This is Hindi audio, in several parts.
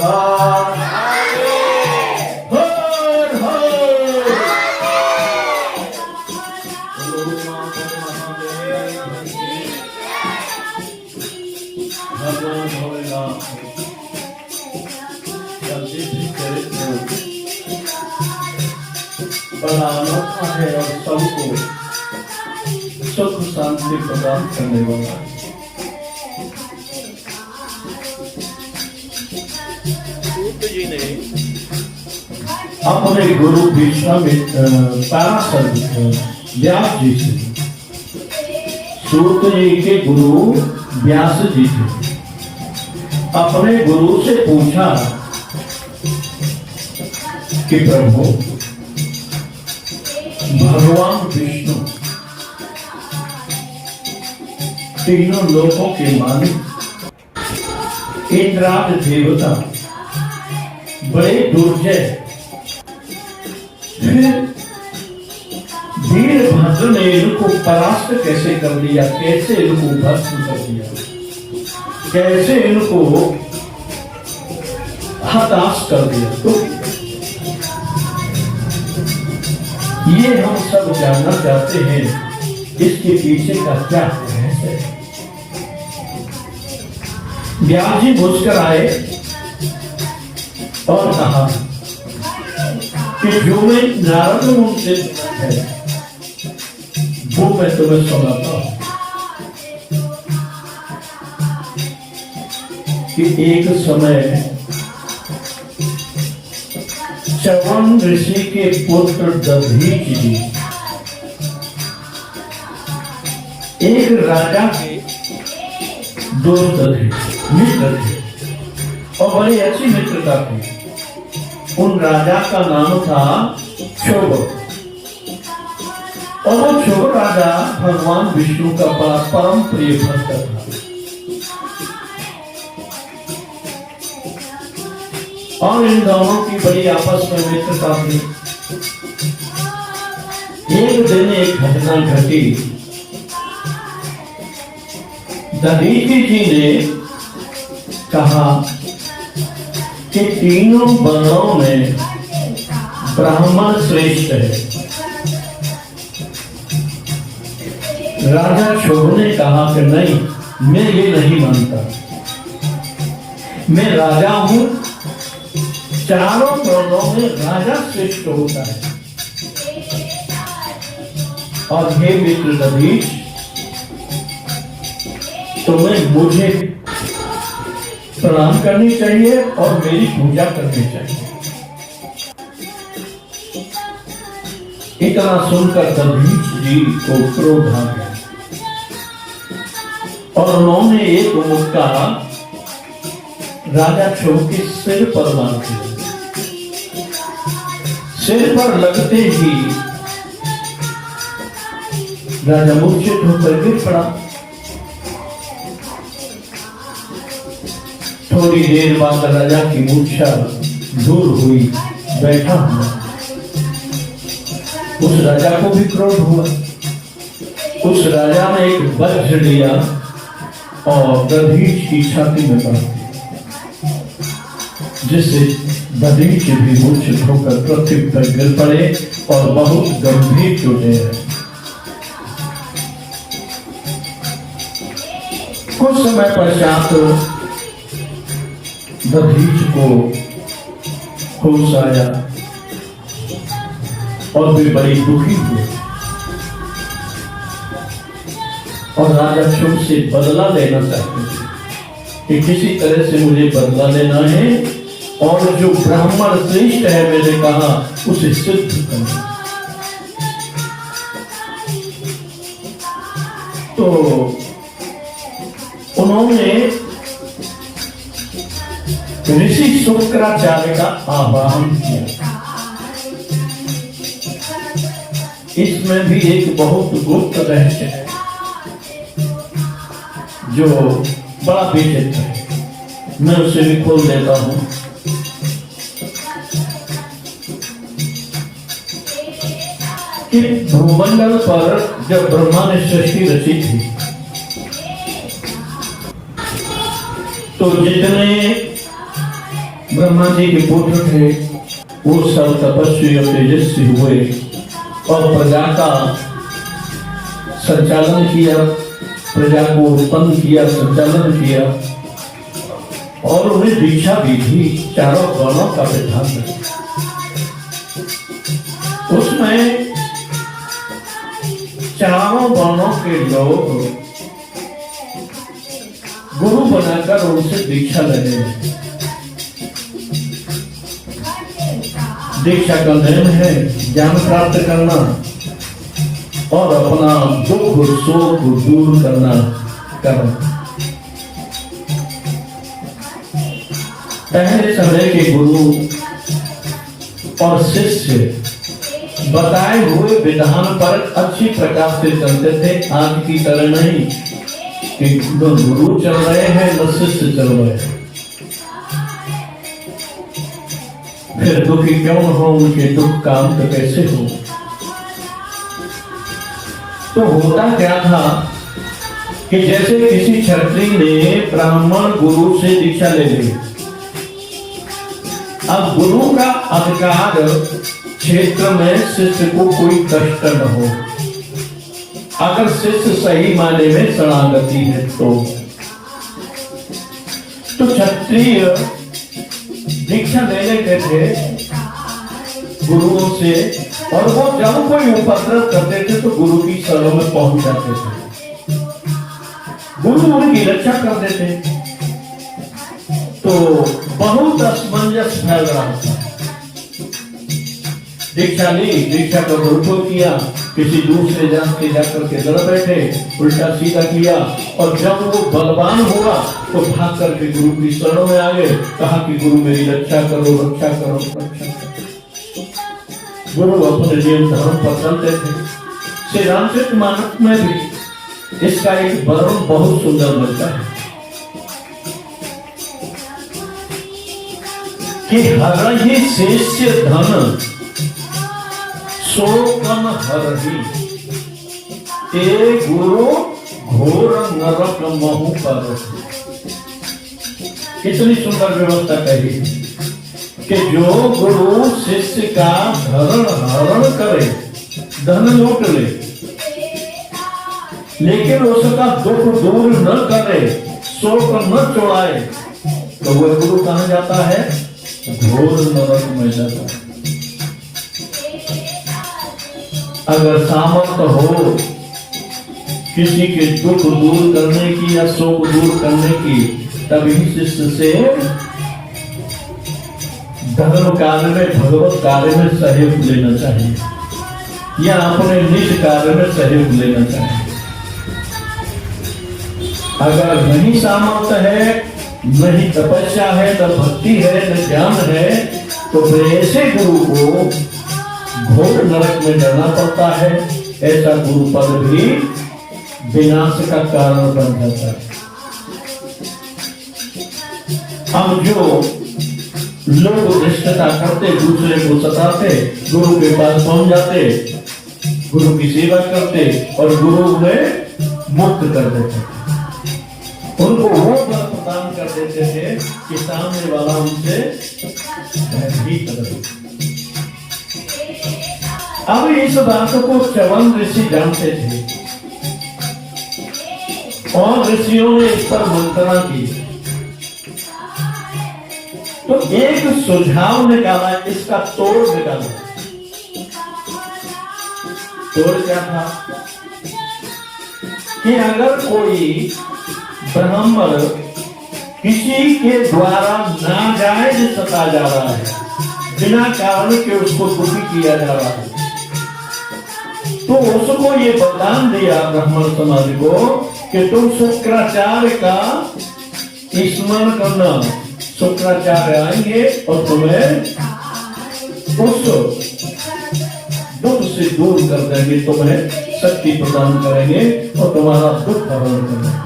दरबार हर हर भगवान भोलेनाथ बड़ा अनोखा है और सबको सुख शांति प्रदान करने वाला है। जी ने अपने गुरु व्यास जी से, सूत जी के गुरु व्यास जी थे, अपने गुरु से पूछा कि प्रभु भगवान विष्णु तीनों लोकों के मालिक इंद्राज देवता बड़े दुर्जय, फिर वीरभद्र ने इनको परास्त कैसे कर दिया, कैसे इनको भस्म कर दिया, कैसे इनको हताश कर दिया। तो ये हम सब जानना चाहते हैं, इसके पीछे का क्या रहस्य है। व्यास जी मुस्कुराए और कहा कि जो मैं नारद मुनि से है वो मैं तुम्हें सुनाता हूं कि एक समय च्यवन ऋषि के पुत्र दधीच जी एक राजा के दोस्त थे, मित्र थे और बड़ी अच्छी मित्रता थी। उन राजा का नाम था क्षोभ और वो क्षोभ राजा भगवान विष्णु का बड़ा परम प्रिय भक्त था। और इन दोनों की बड़ी आपस में मित्रता थी। एक दिन एक घटना घटी। दधीचि जी ने कहा कि तीनों वर्णों में ब्राह्मण श्रेष्ठ है। राजा क्षोभ ने कहा कि नहीं, मैं ये नहीं मानता, मैं राजा हूं, चारों वर्णों में राजा श्रेष्ठ होता है। और हे मित्र दधीच, तुम्हें मुझे प्रणाम करनी चाहिए और मेरी पूजा करनी चाहिए। इतना सुनकर दधीच जी को क्रोध आ गया और उन्होंने एक मुक्का राजा क्षोभ के सिर पर मार दिया। सिर पर लगते ही राजा मूर्छित होकर गिर पड़ा। थोड़ी देर बाद राजा की मूर्छा दूर हुई, बैठा हुआ। उस राजा को भी क्रोध हुआ। उस राजा ने एक वज्र लिया और दधीच की छाती में बांध दिया, जिससे दधीच भी मूर्छित होकर पृथ्वी पर गिर पड़े और बहुत गंभीर चोटें हैं। कुछ समय पश्चात दधीच को होश आया और वे बड़ी दुखी हुए और राजा क्षोभ से बदला लेना चाहते थे कि किसी तरह से मुझे बदला लेना है और जो ब्राह्मण श्रेष्ठ है मैंने कहा उसे सिद्ध करना। तो उन्होंने ऋषि शुक्राचार्य का आह्वान किया। इसमें भी एक बहुत गुप्त रहस्य है जो बड़ा विचित्र है, मैं उसे भी खोल देता हूं। कि भूमंडल पर जब ब्रह्मा ने सृष्टि रची थी तो जितने ब्रह्मा जी के पुत्र थे, वो सब तपस्वी और तेजस्वी हुए और प्रजा का संचालन किया, प्रजा को उत्पन्न किया, संचालन किया और उन्हें दीक्षा भी दी। चारों वर्णों का विधान है। उसमें चारों वर्णों के लोग गुरु बनाकर उनसे दीक्षा लेने लगे। दीक्षा का नियम है ज्ञान प्राप्त करना और अपना दुख शोक दूर करना। पहले समय के गुरु और शिष्य बताए हुए विधान पर अच्छी प्रकार से चलते थे। आज की तरह नहीं कि न गुरु चल रहे हैं न शिष्य चल रहे हैं। फिर दुखी क्यों हो, उनके दुख का अंत कैसे हो। तो होता क्या था कि जैसे किसी क्षत्रिय ने ब्राह्मण गुरु से दीक्षा ले ली। अब गुरु का अधिकार क्षेत्र में शिष्य को कोई कष्ट न हो। अगर शिष्य सही मायने में शरणागति है तो क्षत्रिय दीक्षा ले लेते थे गुरुओं से और वो जब कोई उपद्रव करते थे तो गुरु की शरणों में पहुंच जाते थे। गुरु उनकी रक्षा कर देते। तो बहुत असमंजस फैल रहा था। दीक्षा ली, दीक्षा का दुरुपयोग किया, किसी दूसरे जान के जाकर के लड़ बैठे, उल्टा सीधा किया और जब वो बलवान हुआ तो भाग करके गुरु की शरणों में आ गए। कहा कि गुरु मेरी रक्षा करो, रक्षा करो, रक्षा करो। गुरु अपने नियम धर्म पर चलते थे। श्री रामचरितमानस में भी इसका एक वर्णन बहुत सुंदर मिलता है कि हरहि शेष्य धन शोकन हरहि ते गुरु घोर नरक महु पर। कितनी सुंदर व्यवस्था कही कि जो गुरु शिष्य का धन हरण करे, धन लूट ले, लेकिन उसका दुख दूर न करे, शोक न छोड़ाए, तो वह गुरु कहां जाता है? घोर नरक में जाता है। अगर सामर्थ्य हो किसी के दुख दूर करने की या शोक दूर करने की, तभी शिष्य से धर्म कार्य में, भगवत कार्य में सहयोग लेना चाहिए या अपने निज कार्य में सहयोग लेना चाहिए। अगर नहीं सामर्थ्य है, नहीं तपस्या है, न भक्ति है, न ज्ञान है, तो ऐसे गुरु को घोर नरक में जाना पड़ता है। ऐसा गुरु पद भी विनाश का कारण बन जाता है। हम जो लोग रिश्ता करते, दूसरे को सताते, गुरु के पास पहुंच जाते, गुरु की सेवा करते और गुरु उन्हें मुक्त कर देते, उनको वो बल प्रदान कर देते थे कि सामने वाला उनसे भयभीत रहे। अब इस बात को च्यवन ऋषि जानते थे और ऋषियों ने इस पर मंत्रणा की। तो एक सुझाव निकाला, इसका तोड़ निकाला। तोड़ क्या था कि अगर कोई ब्राह्मण किसी के द्वारा नाजायज सता जा रहा है, बिना कारण के उसको दुखी किया जा रहा है, तो उसको ये वरदान दिया ब्राह्मण समाज को कि तुम शुक्राचार्य का स्मरण करना। शुक्राचार्य आएंगे और तुम्हें उस दुख से दूर कर देंगे, तुम्हें शक्ति प्रदान करेंगे और तुम्हारा दुख हरण करेंगे।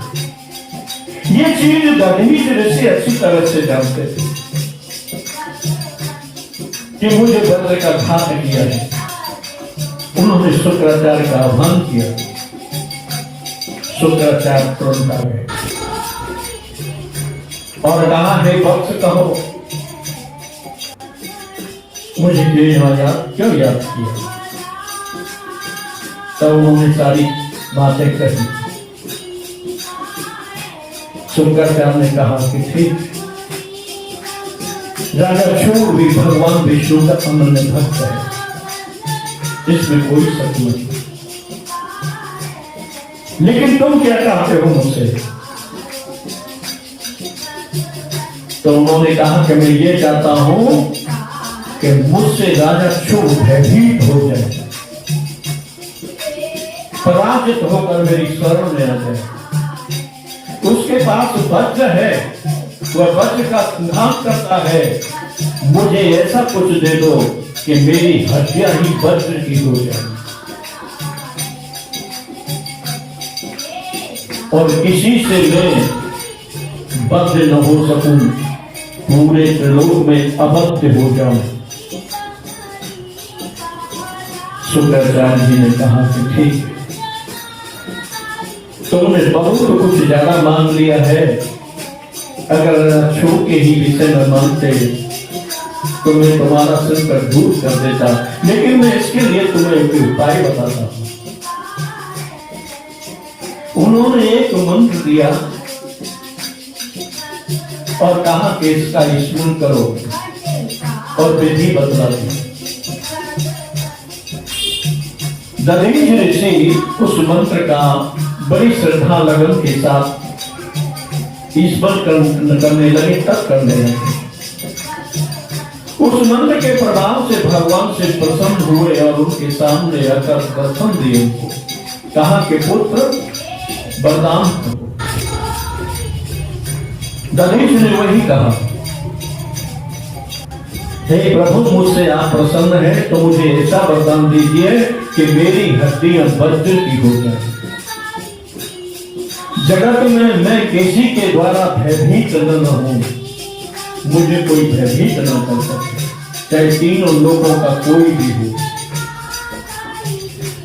ये चीज दधीच ऋषि अच्छी तरह से जानते थे कि मुझे वज्र का घात किया है। उन्होंने शुक्राचार्य का आह्वान किया। शुक्राचार्य तुरंत आ गए और कहा, हे वत्स कहो, मुझे क्यों याद किया? तब उन्होंने सारी बातें कही। शुक्राचार्य ने कहा कि ठीक, राजा क्षोभ भी भगवान विष्णु का अनन्य भक्त है, इसमें कोई शक नहीं। लेकिन तुम क्या चाहते हो मुझसे? तो उन्होंने कहा कि मैं ये चाहता हूं कि मुझसे राजा क्षोभ भयभीत हो जाए, पराजित होकर मेरी शरण में आ जाए। उसके पास वज्र है, वह वज्र का संधान करता है, मुझे ऐसा कुछ दे दो कि मेरी हड्डियां ही वज्र की हो जाए, और किसी से मैं बद्ध न हो सकूं, पूरे त्रिलोक में अबद्ध हो जाऊं। शुक्राचार्य जी ने कहा कि ठीक, तुमने बहुत कुछ ज्यादा मांग लिया है। अगर छू के ही विषय में मानते तो मैं तुम्हारा संकट दूर कर देता, लेकिन मैं इसके लिए तुम्हें एक उपाय बताता हूं। उन्होंने एक मंत्र दिया और कहा कि इसका स्मरण करो, और विधि बतला दी। दधीच ऋषि उस मंत्र का बड़ी श्रद्धा लगन के साथ ईश्वर करने लगे, तब करने लगे। उस मंत्र के प्रभाव से भगवान से प्रसन्न हुए और उनके सामने आकर दर्शन दिए। उनको कहा कि पुत्र वरदान। दधीच ने वही कहा, हे प्रभु, मुझसे आप प्रसन्न हैं तो मुझे ऐसा वरदान दीजिए कि मेरी हड्डियां वज्र की हो जाए। जगत में मैं किसी के द्वारा भयभीत न हूं, मुझे कोई भयभीत न कर सके, चाहे तीनों लोगों का कोई भी हो।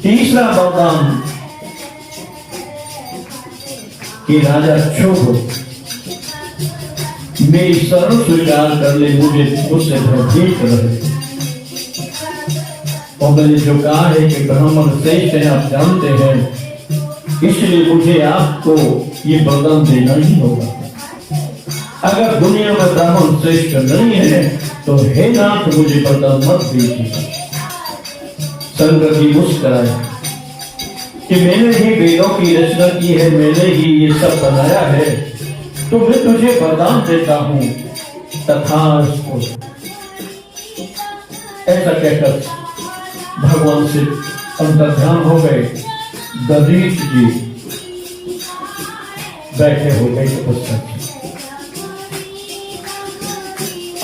तीसरा वरदान कि राजा क्षोभ मेरी शरण स्वीकार कर ले, मुझसे भयभीत रहे। और मैंने जो कहा है कि ब्राह्मण श्रेष्ठ है, आप जानते हैं, इसलिए मुझे आपको ये वरदान देना ही होगा। अगर दुनिया में ब्राह्मण श्रेष्ठ नहीं है तो हे नाथ, मुझे वरदान मत दीजिए। शंकर जी मुस्कुराए कि मैंने ही वेदों की रचना की है, मैंने ही ये सब बनाया है, तो मैं तुझे वरदान देता हूं, तथास्तु। ऐसा कहकर भगवान से अंतर्ध्यान हो गए। दधीच जी बैठे हो गए तपस्या।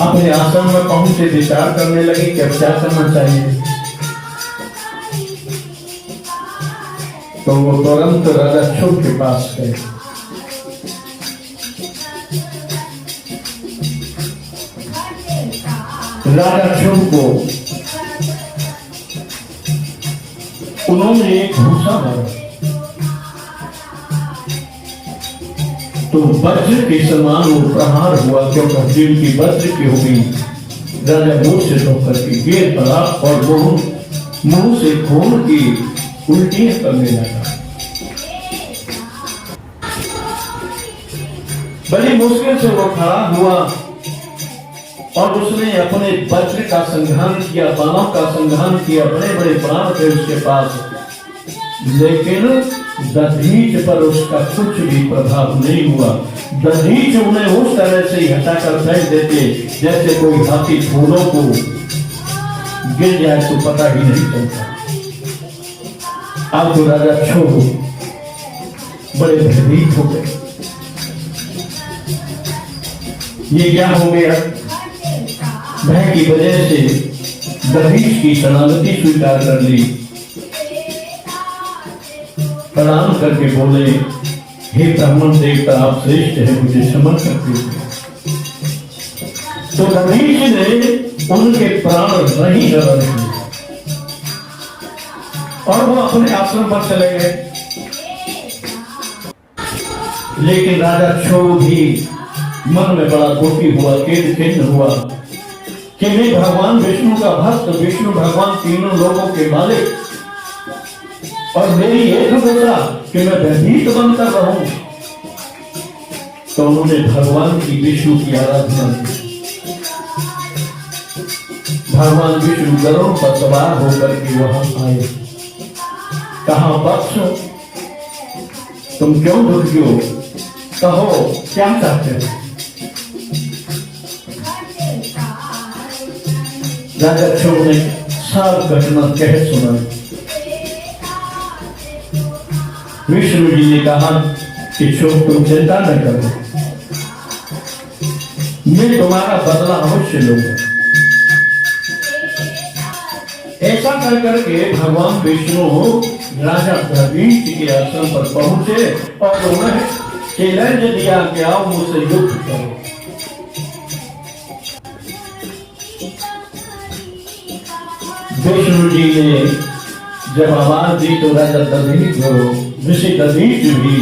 अपने आश्रम में पहुंचे, विचार करने लगे कि अब क्या करना चाहिए। तो वो तुरंत राजा क्षोभ के पास गए। राजा क्षोभ को उन्होंने एक घूसा मारा तो वज्र के समान वो प्रहार हुआ, क्योंकि हड्डी की वज्र की हो गई। राजा मुंह से धोकर के गिर पड़ा और मुंह से खून की उल्टियां करने लगा। बड़ी मुश्किल से वो खड़ा हुआ और उसने अपने वज्र का संघान किया, बाणों का संघान किया। बड़े बड़े बाण थे उसके पास, लेकिन दधीच पर उसका कुछ भी प्रभाव नहीं हुआ। दधीच उन्हें उस तरह से हटाकर फेंक देते जैसे कोई हाथी फूलों को गिर जाए तो पता ही नहीं चलता। अब तो राजा क्षोभ बड़े भयभीत हो गए। ये क्या हो गया? भय की वजह से दधीच की शरणागति स्वीकार कर ली। प्रणाम करके बोले, हे ब्राह्मण देवता, आप श्रेष्ठ है, मुझे क्षमा कर दीजिए। तो दधीच ने उनके प्राण नहीं डरने दिए और वो अपने आश्रम पर चले गए। लेकिन राजा क्षोभ भी मन में बड़ा दुखी हुआ, खेद खिन्न हुआ कि मैं भगवान विष्णु का भक्त, विष्णु भगवान तीनों लोगों के मालिक, और मेरी एक दशा कि मैं भयभीत बनकर रहूं। तो उन्होंने भगवान की विष्णु की आराधना की। भगवान विष्णु गरुड़ पर सवार होकर के वहां आए। कहा वत्स, तुम क्यों दुखी हो? कहो क्या चाहते हो? राजा क्षोभ ने सारी घटना कह सुनाई। विष्णु जी ने कहा कि क्षोभ तुम चिंता न करो, मैं तुम्हारा बदला अवश्य लूंगा। ऐसा कर करके भगवान विष्णु राजा दधीचि के आश्रम पर पहुंचे और उन्हें चैलेंज दिया कि आओ मुझसे युद्ध करो। विष्णु जी ने जब आवाज दी तो राजा ऋषि दधीचि भी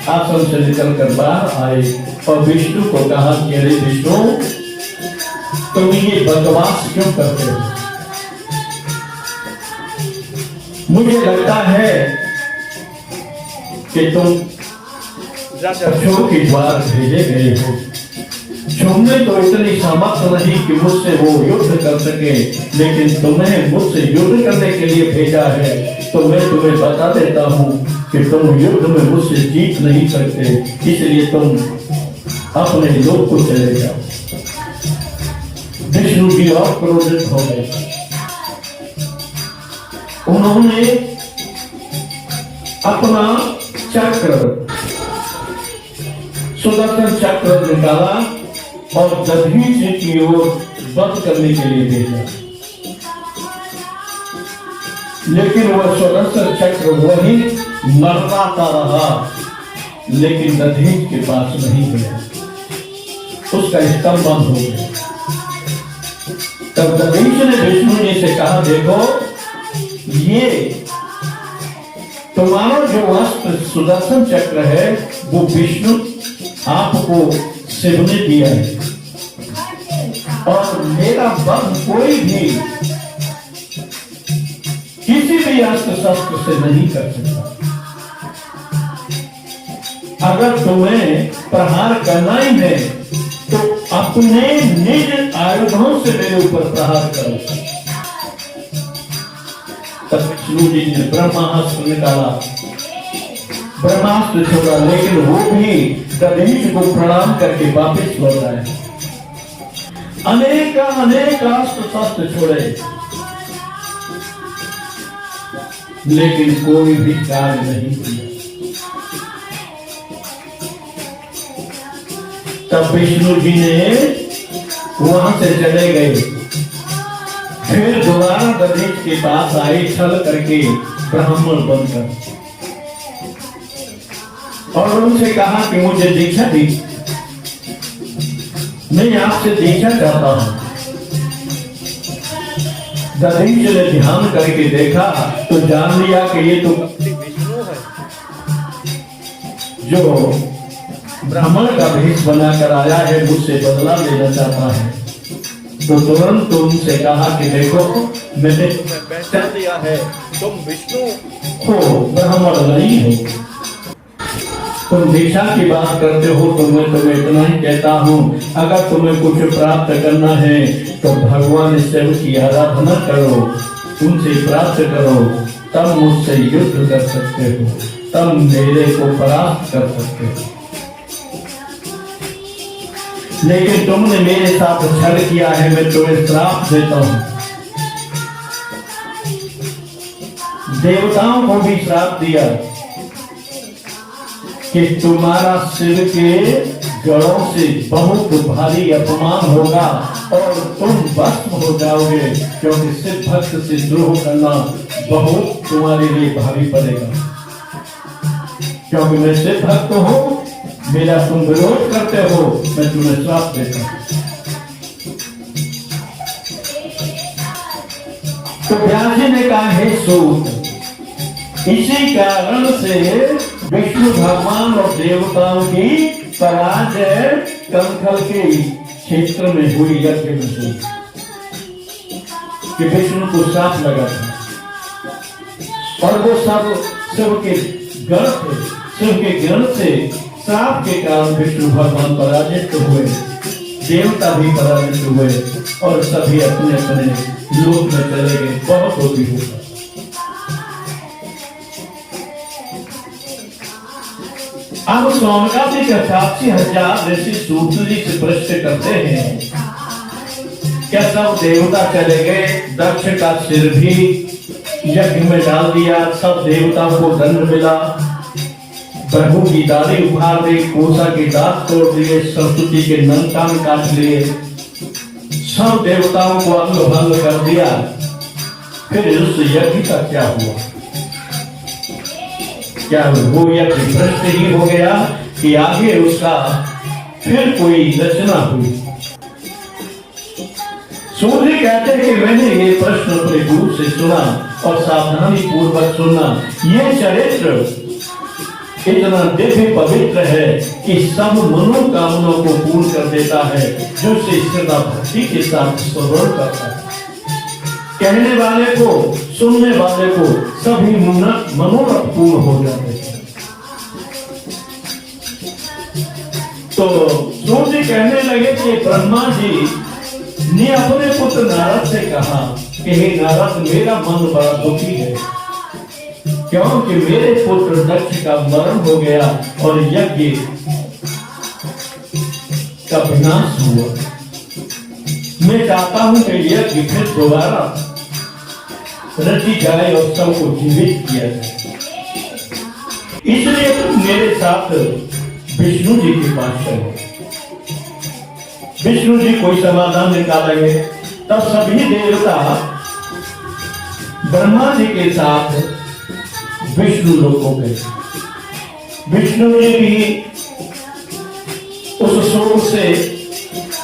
आश्रम से निकलकर बाहर आए और विष्णु को कहा कि अरे विष्णु, तुम ये बकवास क्यों करते हो? मुझे लगता है कि तुम क्षोभ के द्वार भेजे गए हो। क्षोभ में तो इतनी सामर्थ्य नहीं कि मुझसे वो युद्ध कर सके, लेकिन तुम्हें मुझसे युद्ध करने के लिए भेजा है। तो मैं तुम्हें बता देता हूं कि तुम युद्ध में मुझसे जीत नहीं सकते, इसलिए तुम अपने लोक को चले जाओ। विष्णु जी और क्रोधित हो गए। उन्होंने अपना चक्र, सुदर्शन चक्र निकाला और दधीचि की ओर वध करने के लिए भेजा। लेकिन वह सुदर्शन चक्र वही मरवाता रहा, लेकिन दधीचि के पास नहीं गया, उसका स्तंभ बंद हो गया। तब दधीचि ने विष्णु जी से कहा, देखो ये तुम्हारा जो अस्त्र सुदर्शन चक्र है वो विष्णु आपको शिव ने दिया है, और मेरा बल कोई भी किसी भी अस्त्र शस्त्र से नहीं कर सकता। अगर तुम्हें प्रहार करना ही है तो अपने निज आयुधों से मेरे ऊपर प्रहार करो। तब विष्णु जी ने ब्रह्मास्त्र निकाला, ब्रह्मास्त्र छोड़ा, लेकिन वो भी दधीचि को प्रणाम करके वापस लौट आए। अनेक अस्त्र शस्त्र छोड़े, लेकिन कोई भी कार्य नहीं किया। तब विष्णु जी ने वहां से चले गए। फिर दोबारा दधीचि के पास आए, छल करके ब्राह्मण बनकर, और उनसे कहा कि मुझे दीक्षा दी, मैं आपसे दीक्षा चाहता हूं। दधीचि ने ध्यान करके देखा तो जान लिया कि ये तो विष्णु है, जो ब्राह्मण का भेष बनाकर आया है, मुझसे बदला लेना चाहता है। तो तुरंत उनसे कहा कि देखो, मैंने तुम्हें पहचान लिया है, तुम विष्णु हो, ब्राह्मण नहीं हो। तुम दीक्षा की बात करते हो तो मैं तुम्हें इतना ही कहता हूँ, अगर तुम्हें कुछ प्राप्त करना है तो भगवान शिव की आराधना करो, उनसे प्राप्त करो, तब मुझसे युद्ध कर सकते हो, तब मेरे को परास्त कर सकते हो। लेकिन तुमने मेरे साथ छल किया है, मैं तुम्हें श्राप देता हूं। देवताओं को भी श्राप दिया कि तुम्हारा शिव के गढ़ों से बहुत भारी अपमान होगा और तुम भस्म हो जाओगे, क्योंकि शिव भक्त से द्रोह करना बहुत तुम्हारे लिए भारी पड़ेगा। क्योंकि मैं शिव भक्त हूं, मेरा तुम विरोध करते हो, मैं तुम्हें श्राप देता हूं। तो व्यास जी ने कहा, हे सूत, इसी कारण से विष्णु भगवान और देवताओं की पराजय कंखल के क्षेत्र में हुई, यज्ञ में हुई। कि विष्णु को श्राप लगा था और वो सब शिव के गण थे। शिव के गण से श्राप के कारण विष्णु भगवान पराजित हुए, देवता भी पराजित हुए और सभी अपने अपने लोक में चले गए। बहुत होती होगा। अब स्वामिका जी 88,000 ऋषि सूत जी से प्रश्न करते हैं, क्या सब देवता चले गए? दक्ष का सिर भी यज्ञ में डाल दिया, सब देवताओं को दंड मिला, प्रभु की दाढ़ी उखाड़ दी, कोसा के दांत तोड़ दिए, सरस्वती के नंग कान काट लिए, सब देवताओं को अंग भंग कर दिया। फिर उस यज्ञ का क्या हुआ? क्या वो यज्ञ भ्रष्ट ही हो गया कि आगे उसका फिर कोई रचना हुई? सूर्य कहते हैं कि मैंने ये प्रश्न अपने गुरु से सुना और सावधानी पूर्वक सुनना। ये चरित्र इतना दिव्य पवित्र है कि सब मनोकामनाओं को पूर्ण कर देता है, जो से श्रद्धा भक्ति के साथ श्रवण करता है। कहने वाले को, सुनने वाले को सभी मनोरथ पूर्ण हो जाते हैं। तो सूर्य कहने लगे कि ब्रह्मा जी ने अपने पुत्र नारद से कहा कि हे नारद, मेरा मन बड़ा दुखी है, क्योंकि मेरे पुत्र दक्ष का मरण हो गया और यज्ञ का विनाश हुआ। मैं चाहता हूं कि यज्ञ फिर दोबारा रची जाए और सबको जीवित किया जाए। इसलिए तुम मेरे साथ विष्णु जी के पास चलो। विष्णु जी कोई समाधान निकालेंगे। तब सभी देवता ब्रह्मा जी के साथ विष्णु लोक को गए। विष्णु जी भी उस शोक से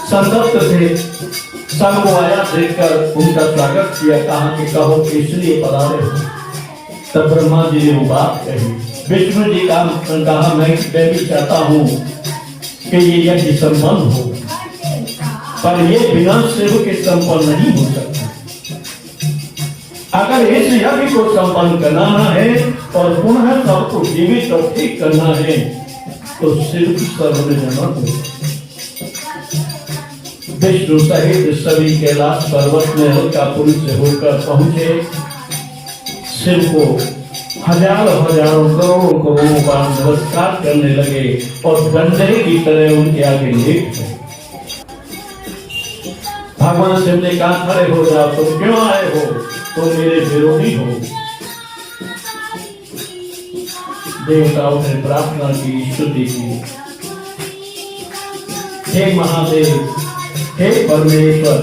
संतप्त थे। सबको आया देखकर उनका स्वागत किया, कहा कि कहो किस लिए पधारे हो? तब ब्रह्मा जी ने वो बात कही। विष्णु जी का कहा, मैं भी चाहता हूं कि ये यज्ञ संपन्न हो, पर ये बिना शिव के संपन्न नहीं हो सकता। अगर इस यज्ञ को संपन्न कराना है और पुनः सबको जीवित और ठीक करना है तो शिव की सर्वजन्म हो। विष्णु सहित सभी कैलाश पर्वत में अलकापुरी से होकर पहुंचे। शिव को हजारों हजारों करोड़ों करोड़ों बार नमस्कार करने लगे और गंधे की तरह उनके आगे लेट गए। भगवान शिव ने कहा, खड़े हो जाओ, तुम क्यों आए हो? तुम मेरे विरोधी हो। देवताओं ने प्रार्थना की, स्तुति की, हे महादेव, हे परमेश्वर,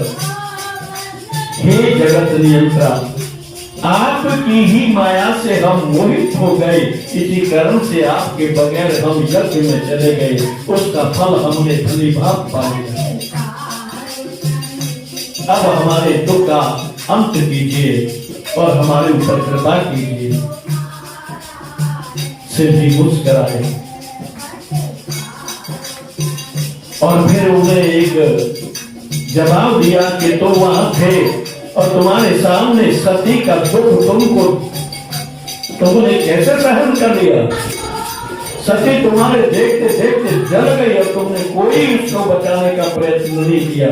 हे जगत नियंता, आपकी ही माया से हम मोहित हो गए। इसी कारण से आपके बगैर हम यज्ञ में चले गए, उसका फल हमने भली भांति पा लिया। अब हमारे दुख का अंत कीजिए और हमारे ऊपर कृपा कीजिए। शिव जी मुस्कुराए और फिर उन्हें एक जवाब दिया कि तुम वहां थे और तुम्हारे सामने सती का दुख तुमने कैसे सहन कर लिया? सती तुम्हारे देखते देखते जल गई और तुमने कोई उसको बचाने का प्रयत्न नहीं किया।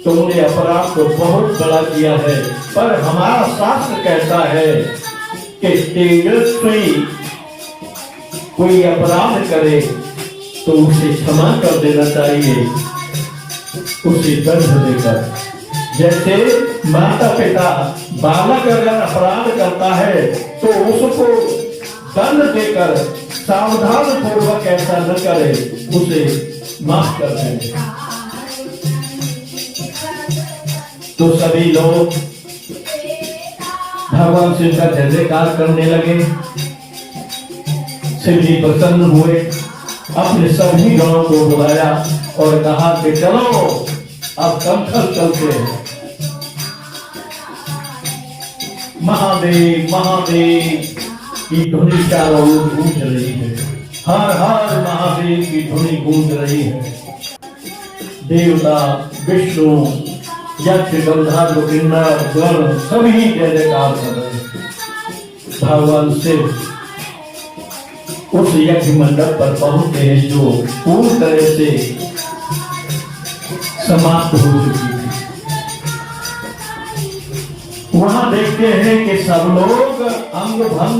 तुमने अपराध को बहुत बड़ा किया है, पर हमारा शास्त्र कहता है कि तेजस्वी कोई अपराध करे तो उसे क्षमा कर देना चाहिए, उसे दंड देकर। जैसे माता पिता बालक अगर अपराध करता है तो उसको दंड देकर सावधान पूर्वक ऐसा न करे, उसे माफ कर दें। तो सभी लोग भगवान शिव का जय जयकार करने लगे। शिव जी प्रसन्न हुए, अपने सभी गणों को बुलाया और कहा कि चलो अब कंखल चलते हैं। महादेव महादेव की ध्वनि चारों ओर गूंज रही है, हर हर महादेव की ध्वनि गूंज रही है। देवता विष्णु यज्ञ गंधर्व किन्नर गण सभी जय जयकार कर रहे हैं। भगवान शिव उस यज्ञ मंडप पर पहुंचते हैं जो पूर्ण तरह से समाप्त हो चुकी थी। वहां देखते हैं कि सब लोग अंग भंग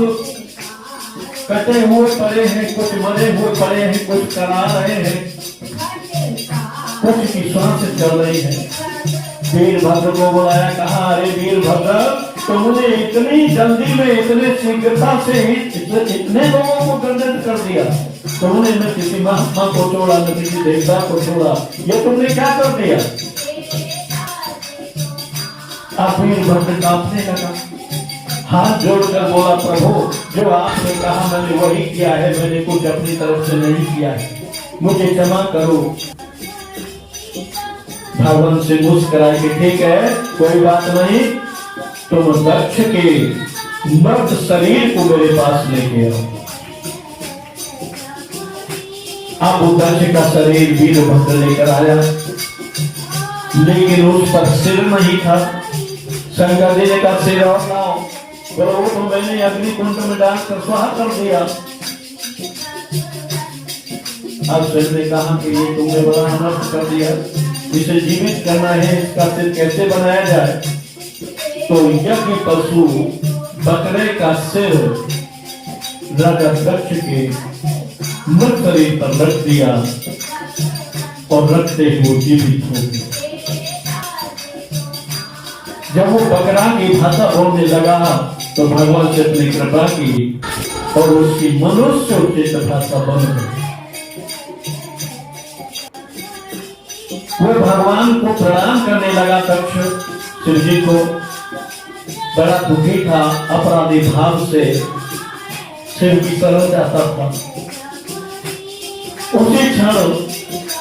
कटे हुए पड़े हैं, कुछ मरे हुए पड़े हैं, कुछ करा रहे हैं, कुछ की श्वास चल रही है। वीरभद्र को बुलाया, कहा अरे वीरभद्र, तुमने इतनी जल्दी में इतने शीघ्रता से इतने लोगों को दंडित कर दिया, तुमने न किसी महात्मा को छोड़ा न किसी देवता को छोड़ा, ये तुमने क्या कर दिया? आप वीरभद्र कांपने लगा, हाथ जोड़कर बोला, प्रभु जो आपने कहा मैंने वही किया है, मैंने कुछ अपनी तरफ से नहीं किया है, मुझे क्षमा करो। भगवान से मुस्कुराए कि ठीक है, कोई बात नहीं, तुम दक्ष के मर्द शरीर को मेरे पास लेके आओ। अब दक्ष का शरीर वीरभद्र लेकर आया, लेकिन उस पर सिर नहीं था। शंकर जी ने कहा सिर और लाओ, वो तो मैंने अग्निकुंड में डालकर स्वाहा कर दिया। अब शिव ने कहा कि ये तुमने बड़ा अनर्थ कर दिया, इसे जीवित करना है, इसका सिर कैसे बनाया जाए? तो यज्ञ पशु बकरे का सिर राजा दक्ष के मृत शरीर पर रख दिया और रखते हुए जीवित हो गए। जब वो बकरा की भाषा बोलने लगा तो भगवान से अपनी कृपा की और उसकी मनुष्य उचित भाषा बन गई। वो भगवान को प्रणाम करने लगा। दक्ष शिव जी को बड़ा दुखी था, अपराधी भाव से शिव की शरण जाता था। उसी क्षण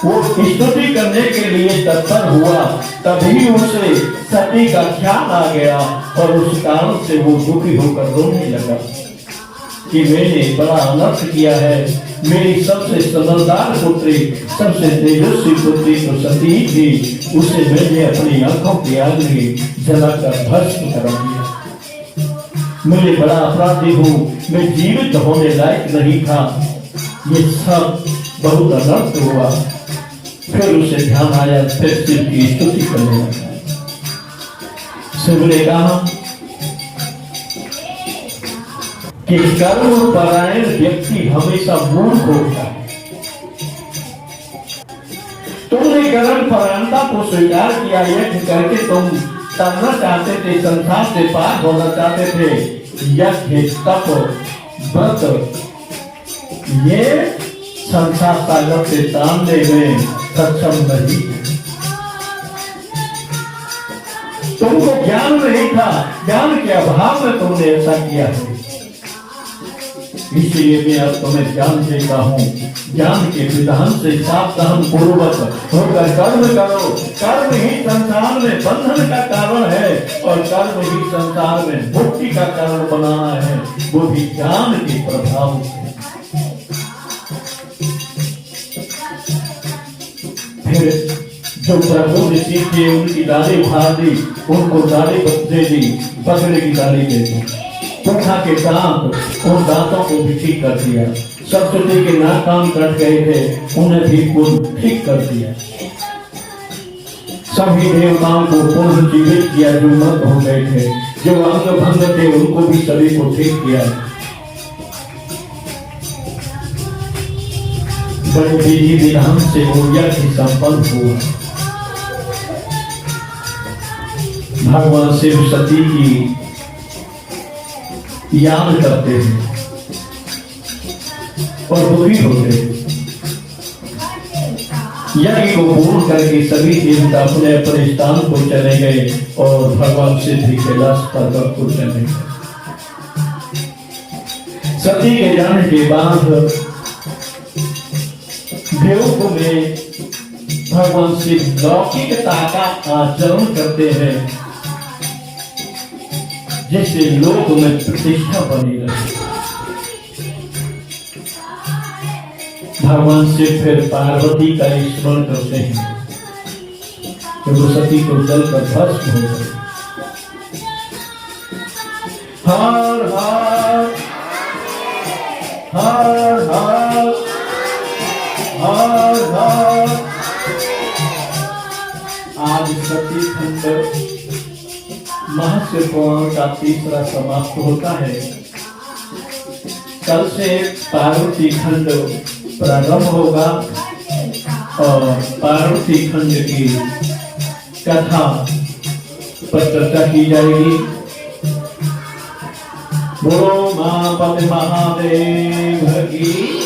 वो स्तुति करने के लिए तत्पर हुआ, तभी उसे सती का ख्याल आ गया और उस कारण से वो दुखी होकर रोने लगा कि मैंने बड़ा अनर्थ किया है। मेरी सबसे समझदार पुत्री, सबसे तेजस्वी पुत्री तो सती थी, उसे मैंने अपनी आंखों की आगे जलाकर भस्म कर दिया। मैं बड़ा अपराधी हूँ, मैं जीवित होने लायक नहीं था। ये सब बहुत अनर्थ हुआ। फिर उसे ध्यान आया, फिर शिव की स्तुति करने लगा। शिव ने कहा कि कर्म परायण व्यक्ति हमेशा मूर्ख होता है। तुमने कर्म परायणता को स्वीकार किया, यज्ञ करके तुम तरना चाहते थे, संसार से पार होना चाहते थे। यज्ञ तप व्रत ये संसार सागर से तानने में सक्षम नहीं। तुमको ज्ञान नहीं था, ज्ञान के अभाव में तुमने ऐसा किया है। इसलिए मैं अब तुम्हें ज्ञान देता हूँ, ज्ञान के विधान से सावधान पूर्वक होकर कर्म करो। कर्म ही संसार में बंधन का कारण है और कर्म ही संसार में मुक्ति का कारण बनाना है, वो भी ज्ञान के प्रभाव से। फिर जो प्रभु ने सीखे उनकी दाढ़ी उखाड़ दी, उनको दाढ़ी दे दी, बकरे की दाढ़ी दे दी। पुखा के दांत, उन दांतों को भी ठीक कर दिया। सरस्वती के नाक कान कट गए थे, उन्हें भी ठीक कर दिया। सभी देवताओं को पुनर्जीवित किया जो मृत हो गए थे, जो अंग भंग थे उनको भी सभी को ठीक किया। बड़े विधि विधान से वो यज्ञ संपन्न हुआ। भगवान शिव सती की याद करते हैं और दुखी होते हैं। यज्ञ को पूर्ण करके सभी देवता अपने अपने स्थान को चले गए और भगवान शिव भी कैलाश पर्वत को चले गए। सती के जाने के बाद देवों में भगवान शिव लौकिकता का आचरण करते हैं, जैसे लोक में प्रतिष्ठा बनी रहे। भगवान शिव फिर पार्वती का स्मरण करते हैं कि वो सती को जलकर भस्म हो गई। हर हर हर हर हर हर। आज सती खंड महस्य पुराण का तीसरा समाप्त होता है। कल से पार्वती खंड प्रारंभ होगा और पार्वती खंड की कथा पर चर्चा की जाएगी। बोलो मां पति महादेव की।